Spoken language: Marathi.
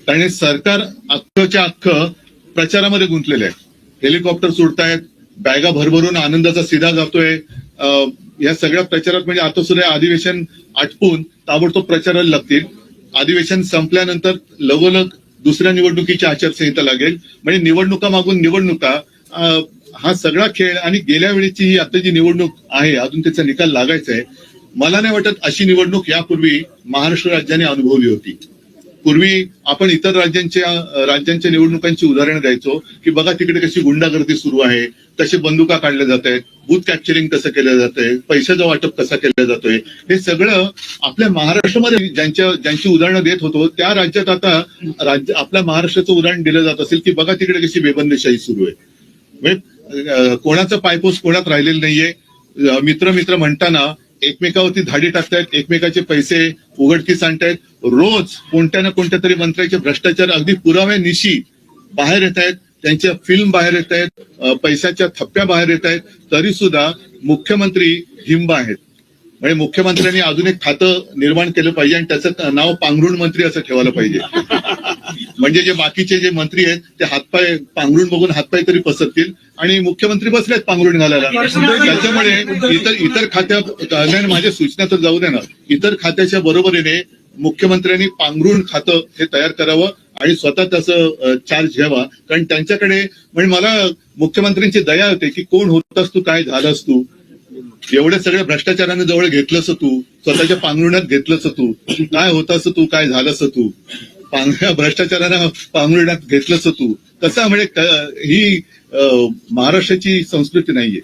कारण हे सरकार अख्खच्या अख्खं प्रचारामध्ये गुंतलेलं आहे. हेलिकॉप्टर सुटतायत, बॅगा भरभरून आनंदाचा सीधा जातोय. या सगळ्या प्रचारात म्हणजे आता सुद्धा अधिवेशन आटपून ताबडतोब प्रचाराला लागतील. अधिवेशन संपल्यानंतर लगोलग दुसऱ्या निवडणुकीची आचारसंहिता लागेल. म्हणजे निवडणुका मागून निवडणुका हा सगळा खेळ. आणि गेल्या वेळेची ही आता जी निवडणूक आहे अजून त्याचा निकाल लागायचा आहे. मला नाही वाटत अशी निवडणूक यापूर्वी महाराष्ट्र राज्याने अनुभवली होती. पूर्वी आपण इतर राज्यांच्या निवडणुकांची उदाहरणं द्यायचो की बघा तिकडे कशी गुंडागर्दी सुरू आहे, कसे बंदुका काढल्या जात आहेत, बूथ कॅप्चरिंग कसं केलं जात आहे, पैशाचं वाटप कसं केलं जातोय. हे सगळं आपल्या महाराष्ट्रामध्ये ज्यांची उदाहरणं देत होतो त्या राज्यात आता आपल्या महाराष्ट्राचं उदाहरण दिलं जात असेल की बघा तिकडे कशी बेबंदीशाही सुरू आहे. म्हणजे कोणाचं पायपोस कोणात राहिलेलं नाहीये. मित्र म्हणताना एकमेकावरती धाडी टाकतायत, एकमेकाचे पैसे उघडकीस आणतायत. रोज कोणत्या ना कोणत्या तरी मंत्र्याचे भ्रष्टाचार अगदी पुराव्यानिशी बाहेर येत आहेत, त्यांच्या फिल्म बाहेर येत आहेत, पैशाच्या थप्प्या बाहेर येत आहेत. तरी सुद्धा मुख्यमंत्री हिंब आहेत. म्हणजे मुख्यमंत्र्यांनी अजून एक खातं निर्माण केलं पाहिजे आणि त्याचं नाव पांघरुण मंत्री असं ठेवायला पाहिजे. म्हणजे जे बाकीचे जे मंत्री आहेत ते हातपाय पांघरुण बघून हातपाय तरी पसरतील आणि मुख्यमंत्री बसलेत पांघरुण घालायला. त्याच्यामुळे इतर खात्या माझ्या सूचना तर जाऊ दे ना, इतर खात्याच्या बरोबरीने मुख्यमंत्र्यांनी पांघरुण खातं हे तयार करावं आणि स्वतः त्याचं चार्ज घ्यावा. कारण त्यांच्याकडे म्हणजे मला मुख्यमंत्र्यांची दया होते की कोण होतास तू, काय झालास तू, एवढ्या सगळ्या भ्रष्टाचाराने जवळ घेतलंस तू, स्वतःच्या पांघरुणात घेतलंस तू, काय होतास तू, काय झालंस तू, भ्रष्टाचारानं पांघरुणात घेतलंस तू. तसं म्हणजे ही महाराष्ट्राची संस्कृती नाहीये.